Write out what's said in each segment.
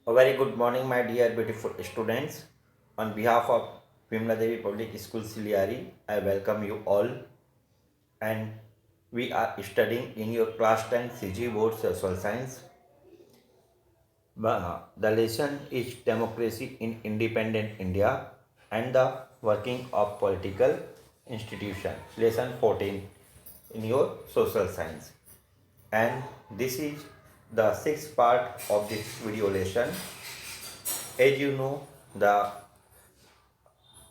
A very good morning, my dear beautiful students. On behalf of Vimla Devi Public School Siliari, I welcome you all. And we are studying in your class 10 CG Board Social Science. The lesson is Democracy in Independent India and the Working of Political Institution. Lesson 14 in your Social Science. And this is the sixth part of this video lesson. As you know, the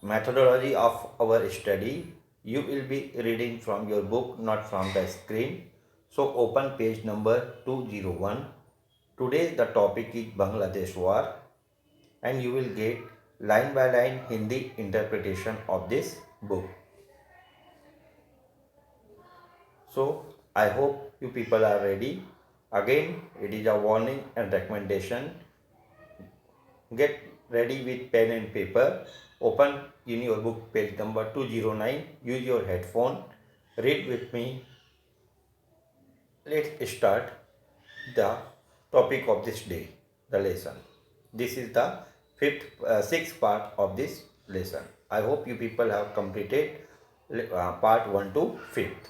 methodology of our study, you will be reading from your book, not from the screen. So open page number 201. Today the topic is Bangladesh War and you will get line by line Hindi interpretation of this book. So I hope you people are ready. Again, it is a warning and recommendation. Get ready with pen and paper. Open in your book page number 209. Use your headphone. Read with me. Let's start the topic of this day, the lesson. This is the sixth part of this lesson. I hope you people have completed part 1 to 5th.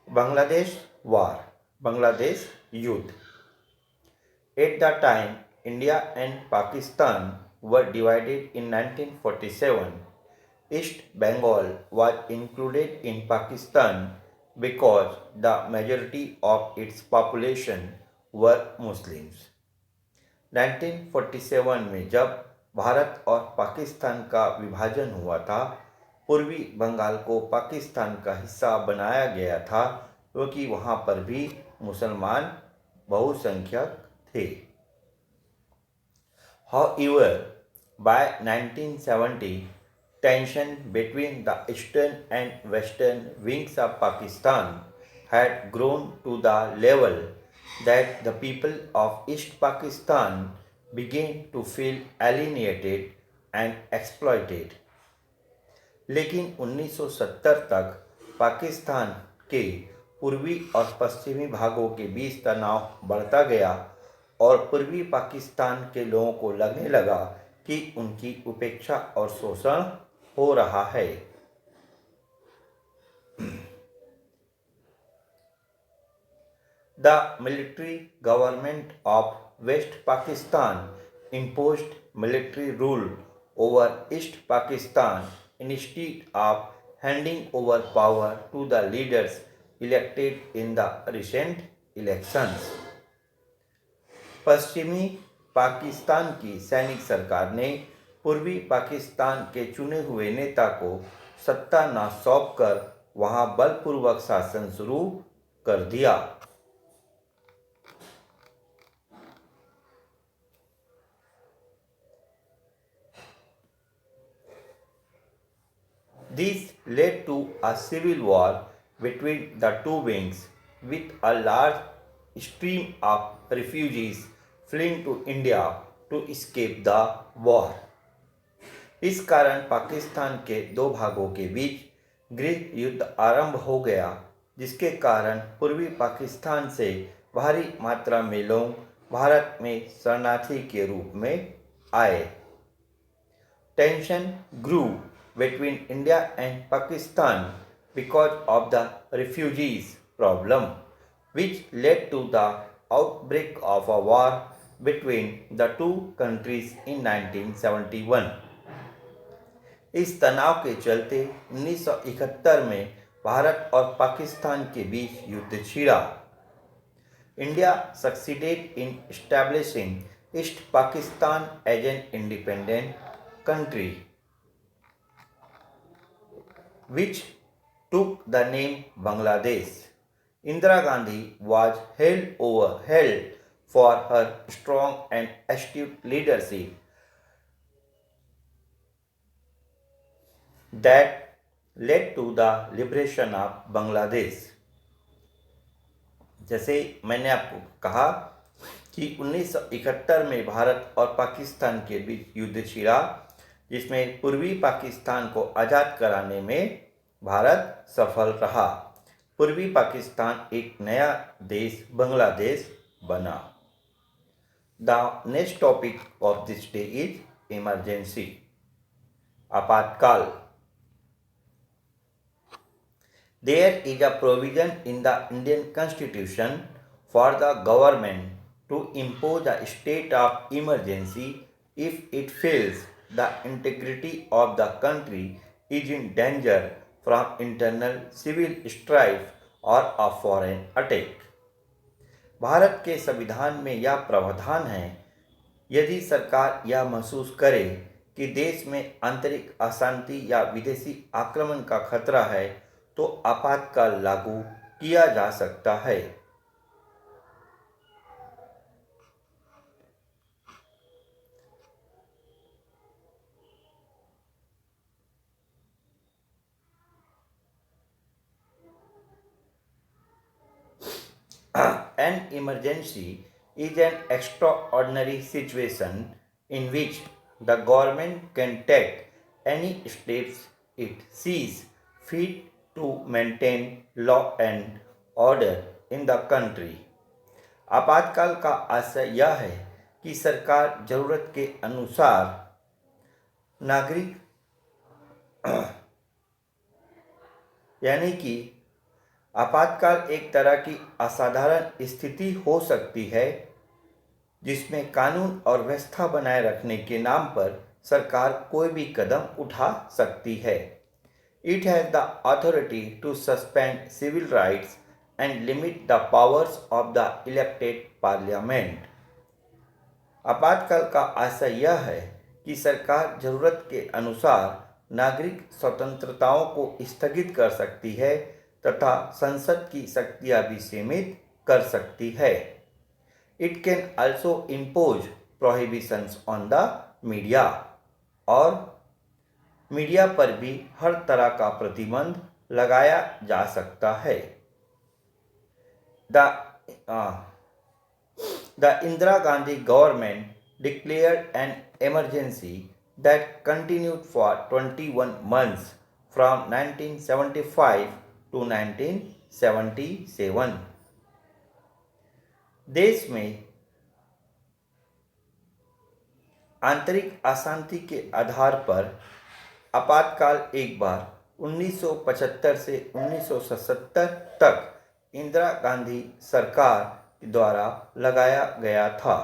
Bangladesh War, Bangladesh Youth. At that time, India and Pakistan were divided in 1947. East Bengal was included in Pakistan because the majority of its population were Muslims. 1947 में जब भारत और पाकिस्तान का विभाजन हुआ था, पूर्वी बंगाल को पाकिस्तान का हिस्सा बनाया गया था क्योंकि वहाँ पर भी मुसलमान बहुसंख्यक थे. However, by 1970, tension between the eastern and western wings of Pakistan had grown to the level that the people of East Pakistan began to feel alienated and exploited. लेकिन 1970 तक पाकिस्तान के पूर्वी और पश्चिमी भागों के बीच तनाव बढ़ता गया और पूर्वी पाकिस्तान के लोगों को लगने लगा कि उनकी उपेक्षा और शोषण हो रहा है. The military government of West Pakistan imposed military rule over East Pakistan instead of handing over power to the leaders elected in the recent elections. पश्चिमी पाकिस्तान की सैनिक सरकार ने पूर्वी पाकिस्तान के चुने हुए नेता को सत्ता न सौंपकर वहां बलपूर्वक शासन शुरू कर दिया. This led to a civil war between the two wings, with a large stream of refugees fleeing to India to escape the war. इस कारण पाकिस्तान के दो भागों के बीच गृह युद्ध आरंभ हो गया, जिसके कारण पूर्वी पाकिस्तान से भारी मात्रा में लोग भारत में शरणार्थी के रूप में आए. Tension grew between India and Pakistan because of the refugees problem, which led to the outbreak of a war between the two countries in 1971. इस तनाव के चलते 1971 में भारत और पाकिस्तान के बीच युद्ध छिड़ा. India succeeded in establishing East Pakistan as an independent country, which took the name Bangladesh. Indira Gandhi was held for her strong and astute leadership that led to the liberation of Bangladesh. जैसे मैंने आपको कहा कि 1971 में भारत और पाकिस्तान के बीच युद्ध छिड़ा, जिसमें पूर्वी पाकिस्तान को आज़ाद कराने में भारत सफल रहा. पूर्वी पाकिस्तान एक नया देश बांग्लादेश बना. The next topic of this day is emergency. Apatkal. There is a provision in the Indian Constitution for the government to impose a state of emergency if it feels the integrity of the country is in danger from internal civil strife or a foreign attack. Bharat के संविधान में यह प्रावधान है, यदि सरकार यह महसूस करे कि देश में आंतरिक अशांति या विदेशी आक्रमण का खतरा है तो आपातकाल लागू किया जा सकता है। An emergency is an extraordinary situation in which the government can take any steps it sees fit to maintain law and order in the country. आपातकाल का आशय यह है कि सरकार जरूरत के अनुसार नागरिक यानी कि आपातकाल एक तरह की असाधारण स्थिति हो सकती है जिसमें कानून और व्यवस्था बनाए रखने के नाम पर सरकार कोई भी कदम उठा सकती है। It has the authority to suspend civil rights and limit the powers of the elected parliament. आपातकाल का आशय यह है कि सरकार जरूरत के अनुसार नागरिक स्वतंत्रताओं को स्थगित कर सकती है तथा संसद की शक्तियां भी सीमित कर सकती है। It can also impose prohibitions on the media और मीडिया पर भी हर तरह का प्रतिबंध लगाया जा सकता है। The Indira Gandhi government declared an emergency that continued for 21 months from 1975 to 1977. देश में आंतरिक अशांति के आधार पर आपातकाल एक बार 1975 से 1977 तक इंदिरा गांधी सरकार द्वारा लगाया गया था।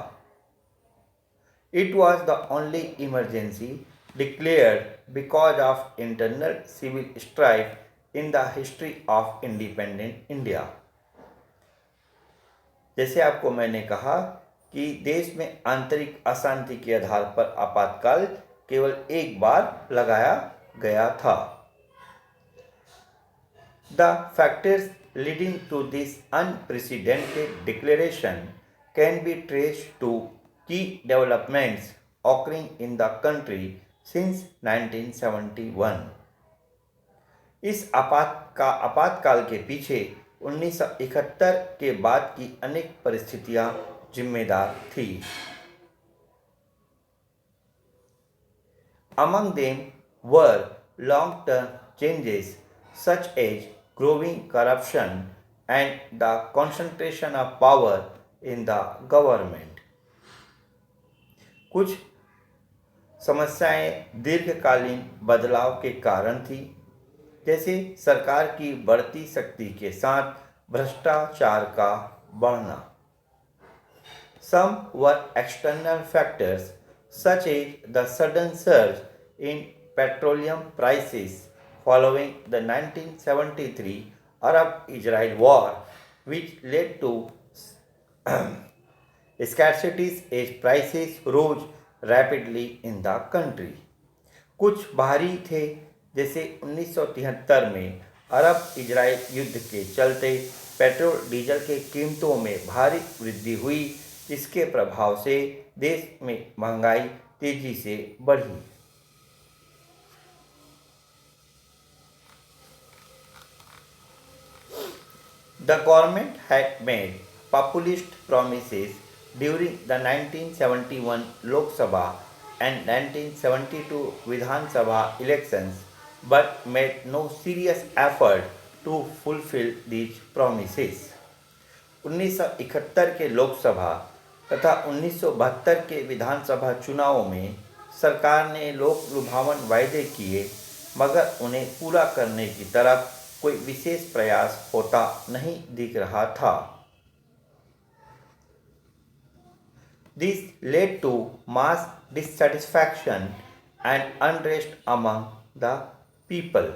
It was the only emergency declared because of internal civil strife in the history of independent India. जैसे आपको मैंने कहा कि देश में आंतरिक अशांति के आधार पर आपातकाल केवल एक बार लगाया गया था। The factors leading to this unprecedented declaration can be traced to key developments occurring in the country since 1971. इस आपातकाल के पीछे 1971 के बाद की अनेक परिस्थितियां जिम्मेदार थी। Among them were long-term changes such as growing corruption and the concentration of power in the government. कुछ समस्याएं दीर्घकालीन बदलाव के कारण थी, जैसे सरकार की बढ़ती शक्ति के साथ भ्रष्टाचार का बढ़ना। Some were external factors such as the sudden surge in petroleum prices following the 1973 Arab-Israel war, which led to scarcities as prices rose rapidly in the country. कुछ बाहरी थे, जैसे 1973 में अरब इजराइल युद्ध के चलते पेट्रोल डीजल के कीमतों में भारी वृद्धि हुई, जिसके प्रभाव से देश में महंगाई तेजी से बढ़ी। The government had made populist promises during the 1971 Lok Sabha and 1972 Vidhan Sabha elections, but made no serious effort to fulfill these promises. 1971 के लोकसभा तथा 1972 के विधानसभा चुनावों में सरकार ने लोक लुभावन वायदे किए, मगर उन्हें पूरा करने की तरफ कोई विशेष प्रयास होता नहीं दिख रहा था। This led to mass dissatisfaction and unrest among the people.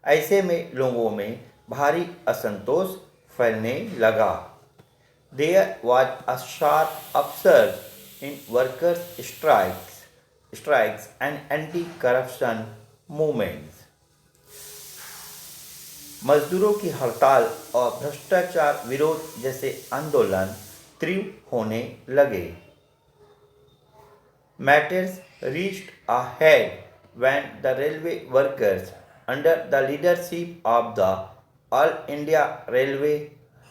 ऐसे में लोगों में भारी असंतोष फैलने लगा। There was a sharp upsurge in workers' strikes and anti-corruption movements. मजदूरों की हड़ताल और भ्रष्टाचार विरोध जैसे आंदोलन तीव्र होने लगे। Matters reached a head when the railway workers, under the leadership of the All India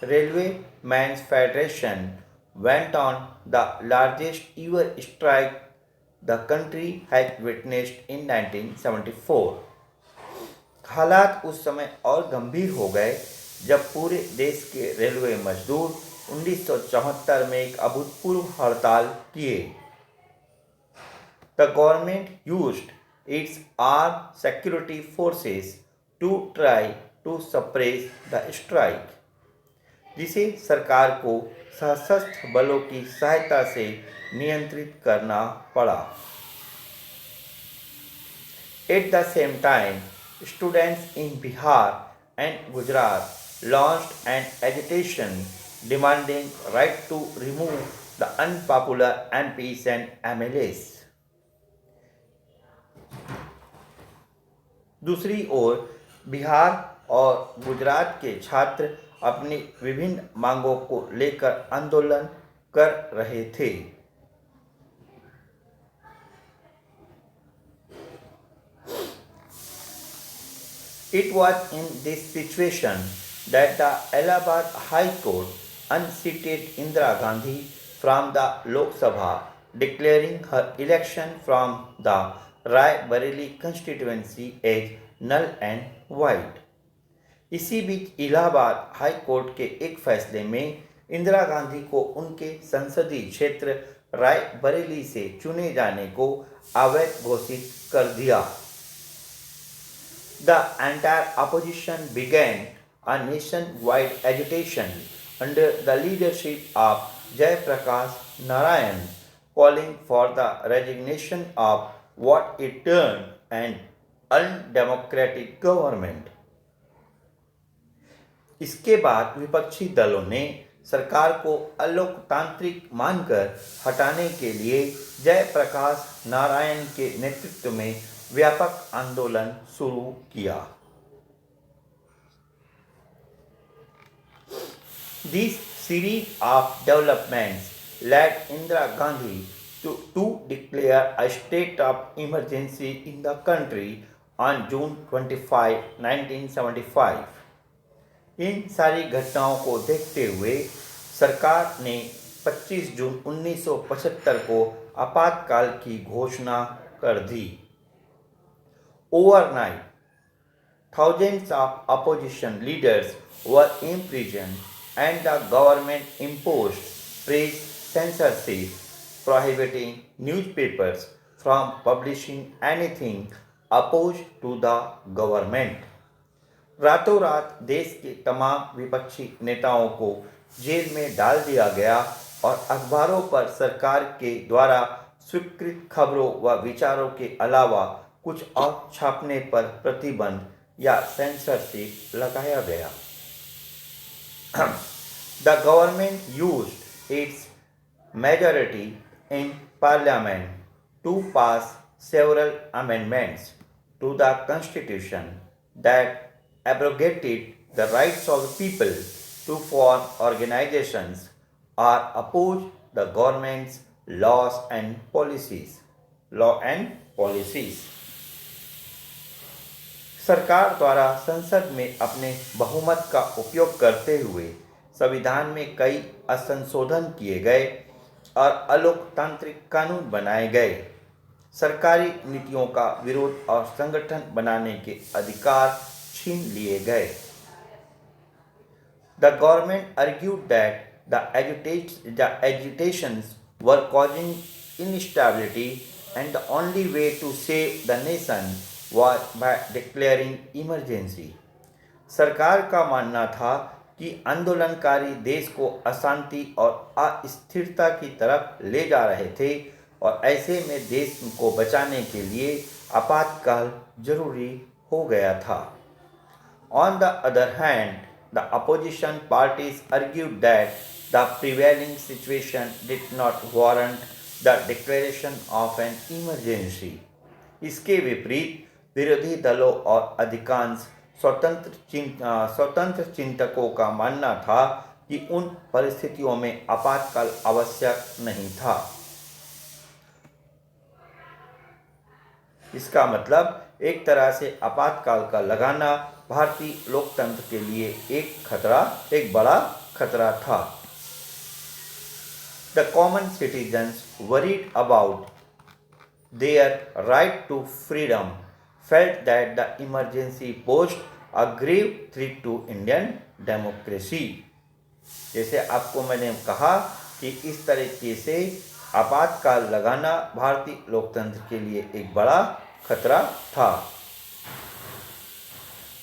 Railwaymen's Federation, went on the largest ever strike the country has witnessed in 1974. हालात उस समय और गंभीर हो गए जब पूरे देश के रेलवे मजदूर 1974 में एक अभूतपूर्व हड़ताल किए। The government used its armed security forces to try to suppress the strike, जिसे सरकार को सशस्त्र बलों की सहायता से नियंत्रित करना पड़ा। At the same time, students in Bihar and Gujarat launched an agitation demanding right to remove the unpopular MPs and MLAs. दूसरी ओर बिहार और गुजरात के छात्र अपनी विभिन्न मांगों को लेकर आंदोलन कर रहे थे। It was in this situation that the Allahabad High Court unseated Indira Gandhi from the Lok Sabha, declaring her election from the Rai Bareli constituency as null and void. इसी बीच इलाहाबाद हाई कोर्ट के एक फैसले में इंदिरा गांधी को उनके संसदीय क्षेत्र राय बरेली से चुने जाने को अवैध घोषित कर दिया। The entire opposition began a nationwide agitation under the leadership of Jai Prakash Narayan, calling for the resignation of what it termed an undemocratic government. इसके बाद विपक्षी दलों ने सरकार को अलोकतांत्रिक मानकर हटाने के लिए जयप्रकाश नारायण के नेतृत्व में व्यापक आंदोलन शुरू किया। This series of developments led Indira Gandhi to declare a state of emergency in the country on June 25, 1975. इन सारी घटनाओं को देखते हुए सरकार ने 25 जून 1975 को आपातकाल की घोषणा कर दी। Overnight, thousands of opposition leaders were imprisoned and the government imposed press censorship, prohibiting newspapers from publishing anything opposed to the government. रातों रात देश के तमाम विपक्षी नेताओं को जेल में डाल दिया गया और अखबारों पर सरकार के द्वारा स्वीकृत खबरों व विचारों के अलावा कुछ और छापने पर प्रतिबंध या सेंसरशिप लगाया गया। The government used its majority in parliament to pass several amendments to the constitution that abrogated the rights of the people to form organizations or oppose the government's laws and policies. सरकार द्वारा संसद में अपने बहुमत का उपयोग करते हुए संविधान में कई संशोधन किए गए और अलोकतांत्रिक कानून बनाए गए। सरकारी नीतियों का विरोध और संगठन बनाने के अधिकार छीन लिए गए। The government argued that the agitations were causing instability and the only way to save the nation was by declaring emergency. सरकार का मानना था कि आंदोलनकारी देश को अशांति और अस्थिरता की तरफ ले जा रहे थे और ऐसे में देश को बचाने के लिए आपातकाल जरूरी हो गया था. On the other hand, the opposition parties argued that the prevailing situation did not warrant the declaration of an emergency. इसके विपरीत विरोधी दलों और अधिकांश स्वतंत्र चिंतकों का मानना था कि उन परिस्थितियों में आपातकाल आवश्यक नहीं था. इसका मतलब एक तरह से आपातकाल का लगाना भारतीय लोकतंत्र के लिए एक बड़ा खतरा था. The common citizens worried about their right to freedom felt that the emergency posed a grave threat to Indian democracy. जैसे आपको मैंने कहा कि इस तरीके से आपातकाल लगाना भारतीय लोकतंत्र के लिए एक बड़ा खतरा था.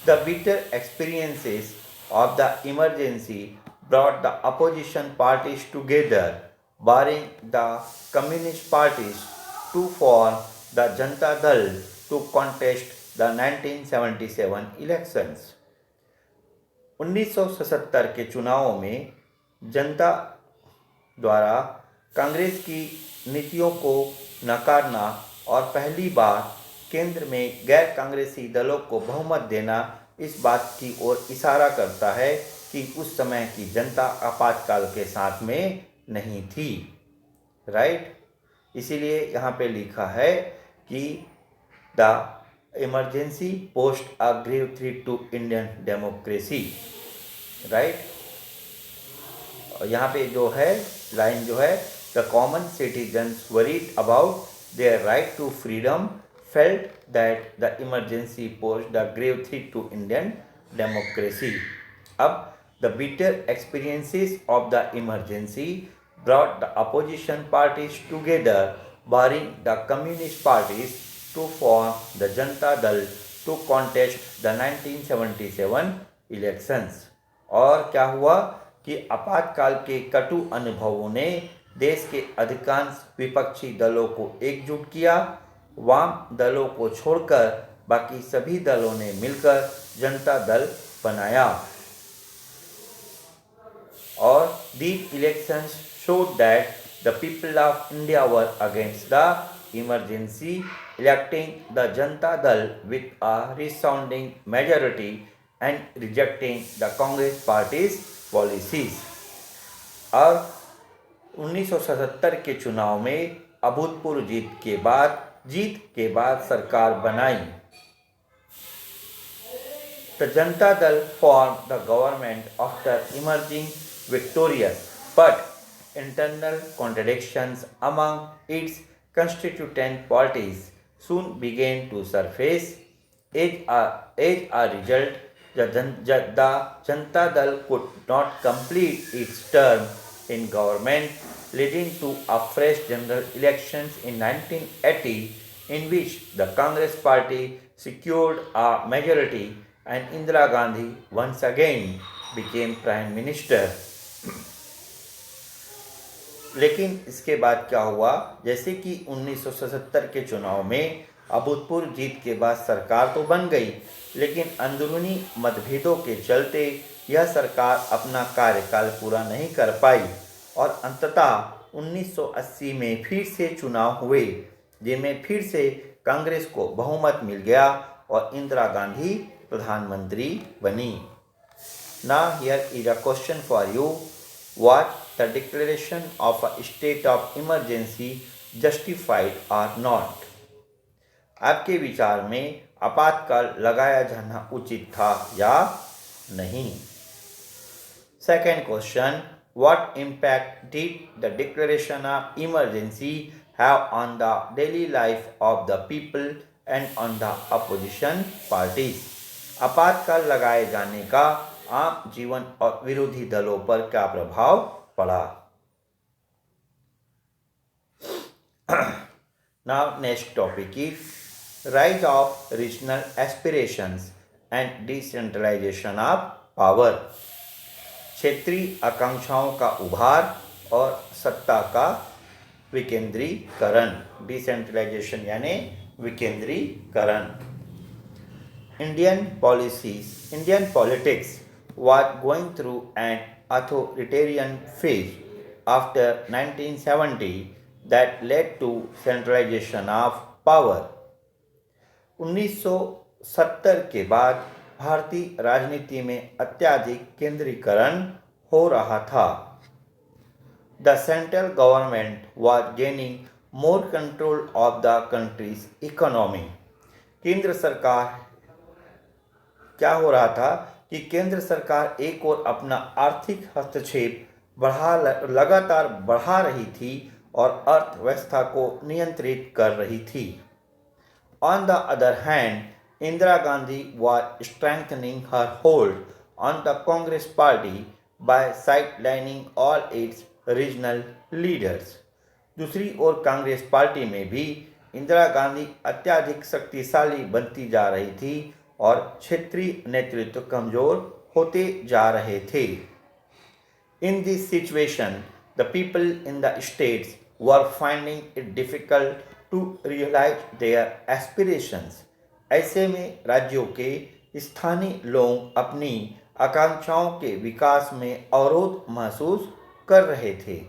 The bitter experiences of the emergency brought the opposition parties together, barring the communist parties, to form the Janata Dal to contest the 1977 elections. 1977 के चुनावों में जनता द्वारा कांग्रेस की नीतियों को नकारना और पहली बार केंद्र में गैर कांग्रेसी दलों को बहुमत देना इस बात की ओर इशारा करता है कि उस समय की जनता आपातकाल के साथ में नहीं थी. राइट. इसीलिए यहाँ पे लिखा है कि the emergency posed a grave threat to Indian democracy. Right. यहाँ पे जो है लाइन जो है, the common citizens worried about their right to freedom felt that the emergency posed the grave threat to Indian democracy. अब the bitter experiences of the emergency brought the opposition parties together, barring the communist parties, to form the Janata Dal to contest the 1977 elections. और क्या हुआ कि आपातकाल के कटु अनुभवों ने देश के अधिकांश विपक्षी दलों को एकजुट किया. वाम दलों को छोड़कर बाकी सभी दलों ने मिलकर जनता दल बनाया. और these elections showed that the people of India were against the emergency, electing the Janata Dal with a resounding majority and rejecting the Congress party's policies. और 1977 के चुनाव में अभूतपूर्व जीत के बाद सरकार बनाई. The Janata Dal formed the government after emerging victorious, but internal contradictions among its constituent parties soon began to surface. As a result, the Janata Dal could not complete its term in government, leading to a fresh general elections in 1980 in which the Congress party secured a majority and Indira Gandhi once again became prime minister. लेकिन इसके बाद क्या हुआ, जैसे कि 1977 के चुनाव में अभूतपूर्व जीत के बाद सरकार तो बन गई, लेकिन अंदरूनी मतभेदों के चलते यह सरकार अपना कार्यकाल पूरा नहीं कर पाई और अंततः 1980 में फिर से चुनाव हुए, जिनमें फिर से कांग्रेस को बहुमत मिल गया और इंदिरा गांधी प्रधानमंत्री बनी. Now here is a question for you. Was the declaration of a state of emergency justified or not? आपके विचार में आपातकाल लगाया जाना उचित था या नहीं? Second question. What impact did the declaration of emergency have on the daily life of the people and on the opposition parties? आपातकाल लगाए जाने का आम जीवन और विरोधी दलों पर क्या प्रभाव पड़ा। Now next topic is rise of regional aspirations and decentralization of power। क्षेत्रीय आकांक्षाओं का उभार और सत्ता का विकेंद्रीकरण, डिसेंट्रलाइजेशन यानी विकेंद्रीकरण। Indian politics was going through an authoritarian phase after 1970 that led to centralization of power। 1970 के बाद भारतीय राजनीति में अत्यधिक केंद्रीकरण हो रहा था। The central government was gaining more control of the country's economy। केंद्र सरकार क्या हो रहा था कि केंद्र सरकार एक और अपना आर्थिक हस्तक्षेप लगातार बढ़ा रही थी और अर्थव्यवस्था को नियंत्रित कर रही थी। On the other hand, Indira Gandhi was strengthening her hold on the Congress party by sidelining all its regional leaders। दूसरी ओर कांग्रेस पार्टी में भी इंदिरा गांधी अत्यधिक शक्तिशाली बनती जा रही थी और क्षेत्रीय नेतृत्व कमजोर होते जा रहे थे। In this situation, the people in the states were finding it difficult to realize their aspirations। ऐसे में राज्यों के स्थानीय लोग अपनी आकांक्षाओं के विकास में अवरोध महसूस कर रहे थे।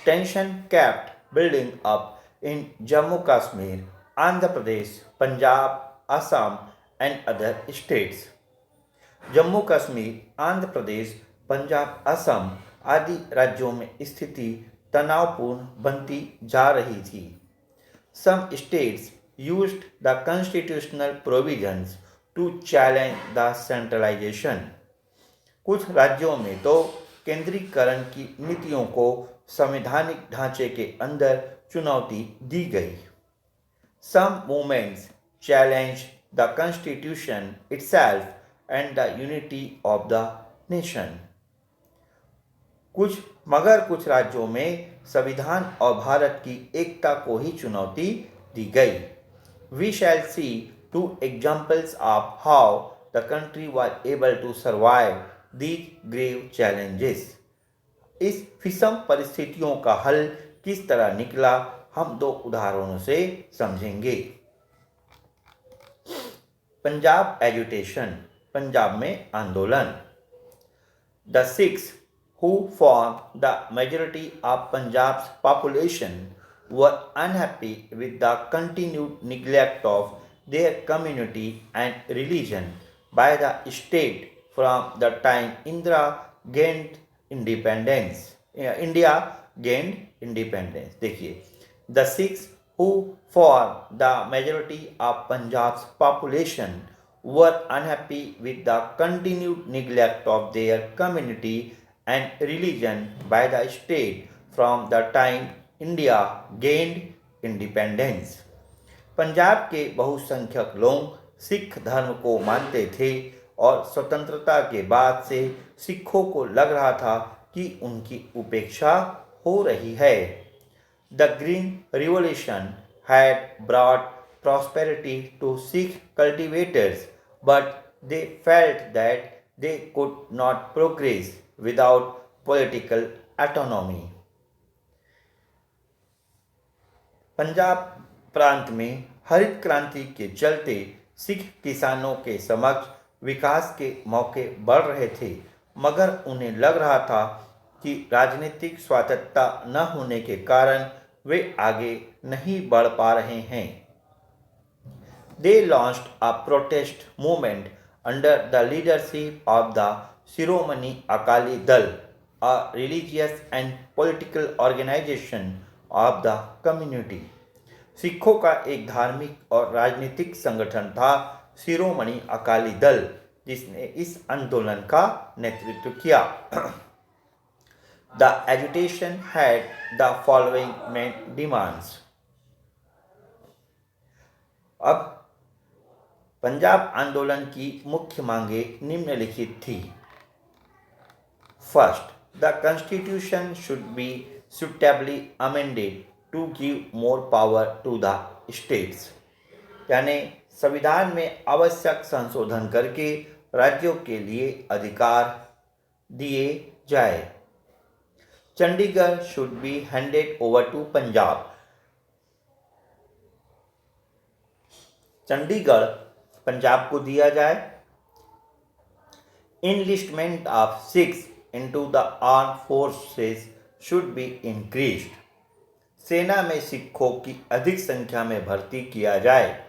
Tension kept building up in Jammu Kashmir, Andhra Pradesh, Punjab, Assam and other states। Jammu Kashmir, Andhra Pradesh, Punjab, Assam आदि राज्यों में स्थिति तनावपूर्ण बनती जा रही थी। Some states used the constitutional provisions to challenge the centralization। कुछ राज्यों में तो केंद्रीकरण की नीतियों को संवैधानिक ढांचे के अंदर चुनौती दी गई। Some movements challenged the constitution itself and the unity of the nation। कुछ राज्यों में संविधान और भारत की एकता को ही चुनौती दी गई। We shall see two examples of how the country was able to survive these grave challenges। इस विषम परिस्थितियों का हल किस तरह निकला, हम दो उदाहरणों से समझेंगे। पंजाब एजुटेशन, पंजाब में आंदोलन। The Sikhs, who form the majority of Punjab's population, were unhappy with the continued neglect of their community and religion by the state from the time India gained independence। देखिए, the Sikhs, who form the majority of Punjab's population, were unhappy with the continued neglect of their community and religion by the state from the time India gained independence। Punjab के बहुसंख्यक लोग सिख धर्म को मानते थे और स्वतंत्रता के बाद से सिखों को लग रहा था कि उनकी उपेक्षा हो रही है। The Green Revolution had brought prosperity to Sikh cultivators, but they felt that they could not progress without political autonomy। Punjab प्रांत में हरित क्रांति के चलते सिख किसानों के समक्ष विकास के मौके बढ़ रहे थे, मगर उन्हें लग रहा था कि राजनीतिक स्वायत्तता न होने के कारण वे आगे नहीं बढ़ पा रहे हैं। They launched a protest movement under the leadership of the Shiromani Akali Dal, a religious and political organization of the community। सिखों का एक धार्मिक और राजनीतिक संगठन था शिरोमणि अकाली दल, जिसने इस आंदोलन का नेतृत्व किया। The agitation had the following main demands। अब पंजाब आंदोलन की मुख्य मांगें निम्नलिखित थी। First, the constitution should be suitably amended to give more power to the states, यानी संविधान में आवश्यक संशोधन करके राज्यों के लिए अधिकार दिए जाए। Chandigarh should be handed over to Punjab, Chandigarh Punjab को दिया जाए। Enlistment of Sikhs into the armed forces should be increased, सेना में सिखों की अधिक संख्या में भर्ती किया जाए।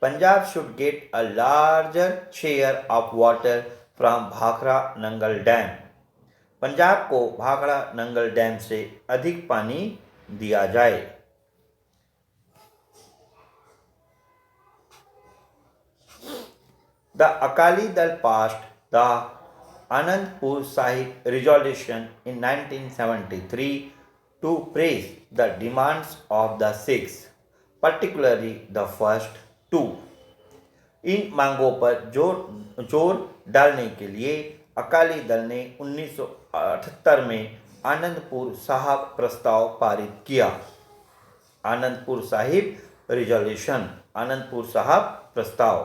Punjab should get a larger share of water from Bhakra Nangal dam, Punjab को भाखड़ा नंगल डैम से अधिक पानी दिया जाए। The Akali Dal passed the Anandpur Sahib resolution in 1973 to praise the demands of the Sikhs, particularly the first two. इन मांगों पर जोर डालने के लिए अकाली दल ने 1978 में आनंदपुर साहब प्रस्ताव पारित किया। आनंदपुर साहिब रिजोल्यूशन, आनंदपुर साहब प्रस्ताव।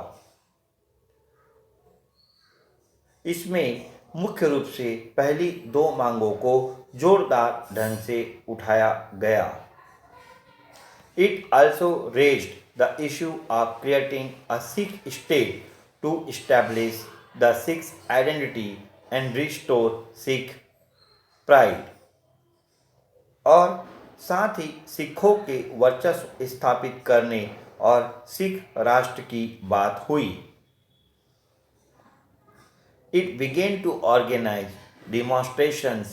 इसमें मुख्य रूप से पहली दो मांगों को जोरदार ढंग से उठाया गया। It also raised the issue of creating a Sikh state to establish the Sikh identity and restore Sikh pride, और साथ ही सिखों के वर्चस्व स्थापित करने और सिख राष्ट्र की बात हुई। It began to organize demonstrations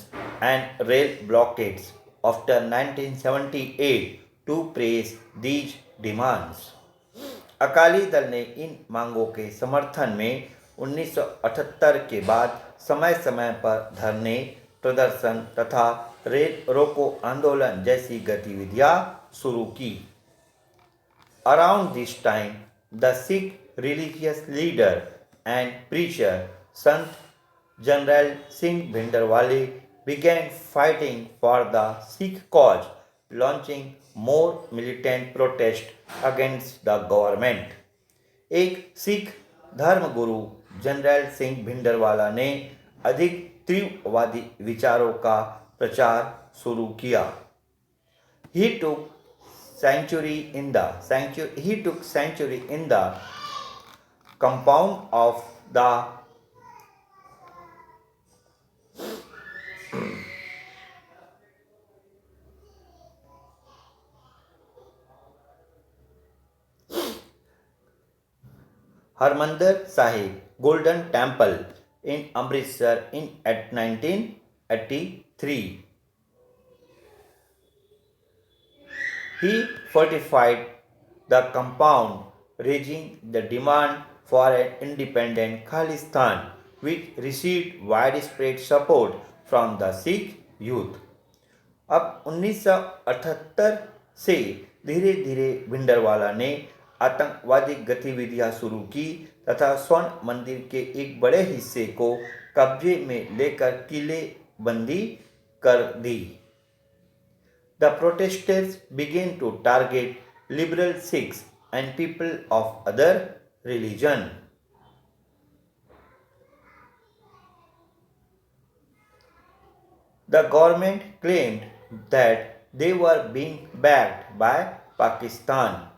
and rail blockades after 1978 to praise these demands. Akali Dal ने इन मांगों के समर्थन में 1978 के बाद समय समय पर धरने, प्रदर्शन तथा रेल रोको आंदोलन जैसी गतिविधियां शुरू की। Around this time, the Sikh religious leader and preacher Sant General Singh Bhindranwale began fighting for the Sikh cause, launching more militant protests against the government. एक सिख धर्मगुरु जनरल सिंह भिंडरवाला ने अधिक तीव्रवादी विचारों का प्रचार शुरू किया। He took sanctuary in the compound of the Harmandir Sahib Golden Temple in Amritsar in 1983. He fortified the compound, raising the demand for an independent Khalistan, which received widespread support from the Sikh youth. अब 1978 से धीरे धीरे भिंडरवाला ने आतंकवादी गतिविधियां शुरू की तथा स्वर्ण मंदिर के एक बड़े हिस्से को कब्जे में लेकर किलेबंदी कर दी। The protesters began to target liberal Sikhs and people of other religion. The government claimed that they were being backed by Pakistan.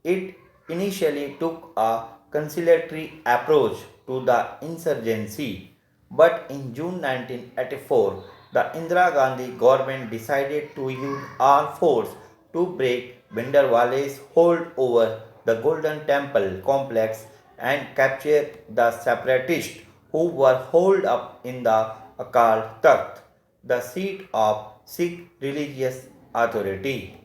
It initially took a conciliatory approach to the insurgency, but in June 1984, the Indira Gandhi government decided to use armed force to break Bhinderwale's hold over the Golden Temple complex and capture the separatists who were holed up in the Akal Takht, the seat of Sikh religious authority.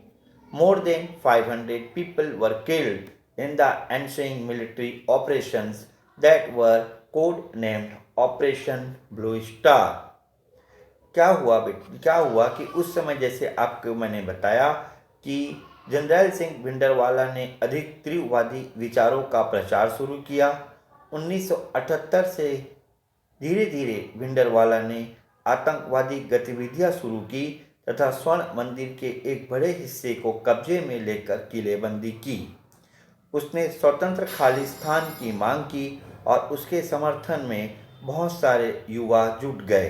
More than 500 people were killed in the ensuing military operations that were codenamed Operation Blue Star. क्या हुआ कि उस समय जैसे आपको मैंने बताया कि जनरल सिंह भिंडरवाला ने अधिक तीव्रवादी विचारों का प्रचार शुरू किया। 1978 से धीरे धीरे भिंडरवाला ने आतंकवादी गतिविधियां शुरू की तथा स्वर्ण मंदिर के एक बड़े हिस्से को कब्जे में लेकर किलेबंदी की। उसने स्वतंत्र खालिस्तान की मांग की और उसके समर्थन में बहुत सारे युवा जुट गए।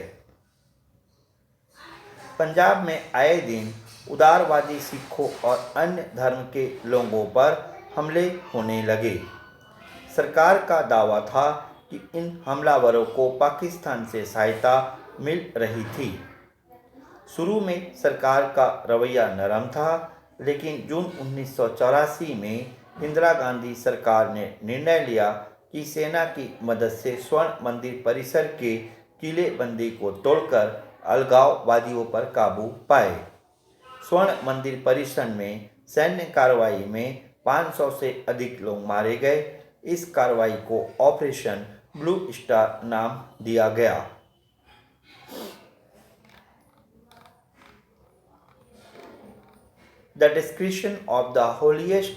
पंजाब में आए दिन उदारवादी सिखों और अन्य धर्म के लोगों पर हमले होने लगे। सरकार का दावा था कि इन हमलावरों को पाकिस्तान से सहायता मिल रही थी। शुरू में सरकार का रवैया नरम था, लेकिन जून 1984 में इंदिरा गांधी सरकार ने निर्णय लिया कि सेना की मदद से स्वर्ण मंदिर परिसर के किलेबंदी को तोड़कर अलगाववादियों पर काबू पाए। स्वर्ण मंदिर परिसर में सैन्य कार्रवाई में 500 से अधिक लोग मारे गए। इस कार्रवाई को ऑपरेशन ब्लू स्टार नाम दिया गया। The desecration of the holiest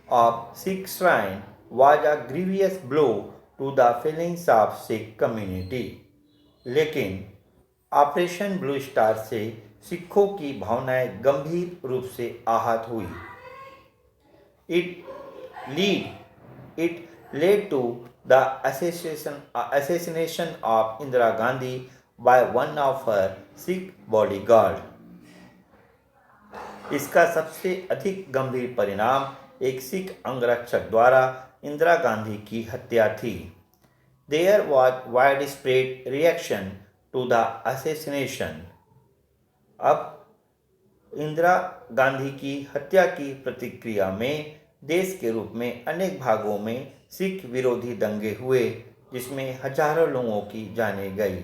of Sikh shrine was a grievous blow to the feelings of Sikh community. लेकिन ऑपरेशन ब्लू स्टार से सिखों की भावनाएं गंभीर रूप से आहत हुई। It led to the assassination of Indira Gandhi by one of her Sikh bodyguard. इसका सबसे अधिक गंभीर परिणाम एक सिख अंगरक्षक द्वारा इंदिरा गांधी की हत्या थी। There was widespread reaction to the assassination. अब इंदिरा गांधी की हत्या की प्रतिक्रिया में देश के रूप में अनेक भागों में सिख विरोधी दंगे हुए, जिसमें हजारों लोगों की जानें गई।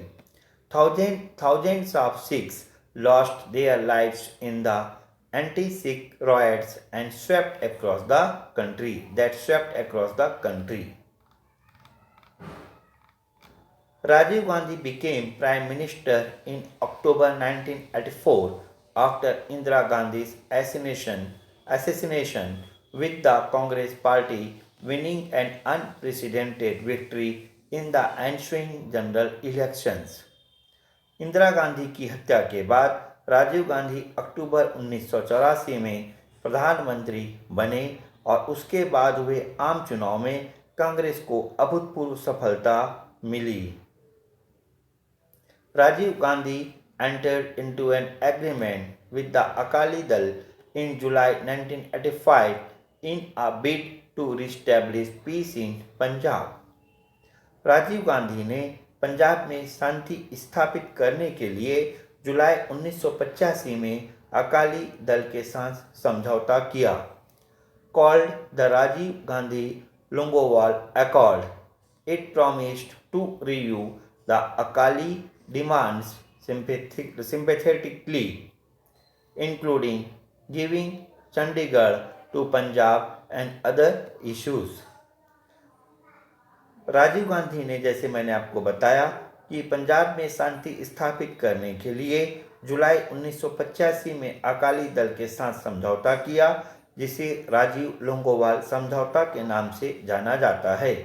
Thousands of Sikhs lost their lives in the anti-Sikh riots and swept across the country. Rajiv Gandhi became Prime Minister in October 1984 after Indira Gandhi's assassination, with the Congress Party winning an unprecedented victory in the ensuing general elections. Indira Gandhi की हत्या के बाद राजीव गांधी अक्टूबर 1984 में प्रधानमंत्री बने और उसके बाद हुए आम चुनाव में कांग्रेस को अभूतपूर्व सफलता मिली। Rajiv Gandhi entered into an agreement with the Akali Dal in July 1985 in a bid to reestablish peace in Punjab. Rajiv Gandhi ने पंजाब में शांति स्थापित करने के लिए जुलाई 1985 में अकाली दल के साथ समझौता किया। Called the Rajiv Gandhi Longowal Accord, it promised to review the Akali demands sympathetically, including giving Chandigarh to Punjab and other issues. Rajiv Gandhi ने, जैसे मैंने आपको बताया, कि पंजाब में शांति स्थापित करने के लिए जुलाई 1985 में अकाली दल के साथ समझौता किया, जिसे राजीव लोंगोवाल समझौता के नाम से जाना जाता है।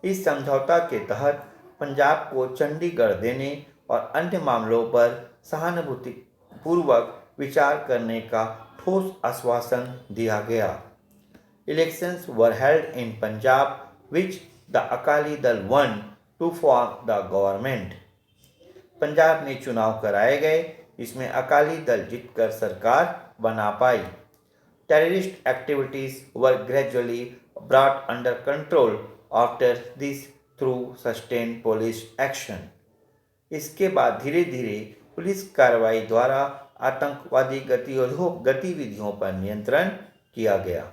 इस समझौता के तहत पंजाब को चंडीगढ़ देने और अन्य मामलों पर सहानुभूतिपूर्वक विचार करने का ठोस आश्वासन दिया गया। Elections were held in Punjab, which the Akali Dal won to form the government. Punjab में चुनाव कराए गए, इसमें अकाली दल जीतकर सरकार बना पाई। Terrorist activities were gradually brought under control after this through sustained police action. इसके बाद धीरे धीरे पुलिस कार्रवाई द्वारा आतंकवादी गतिविधियों पर नियंत्रण किया गया।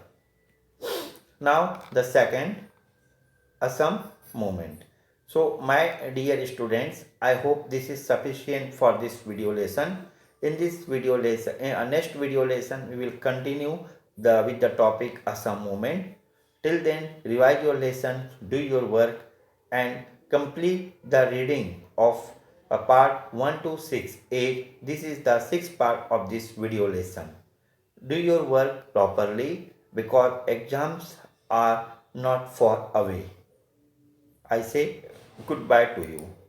Now the second Assam movement. So my dear students, I hope this is sufficient for this video lesson. In this video lesson, in next video lesson, we will continue with the topic Assam movement. Till then, revise your lesson, do your work, and complete the reading of part 1 to 6. This is the sixth part of this video lesson. Do your work properly because exams are not far away. I say goodbye to you.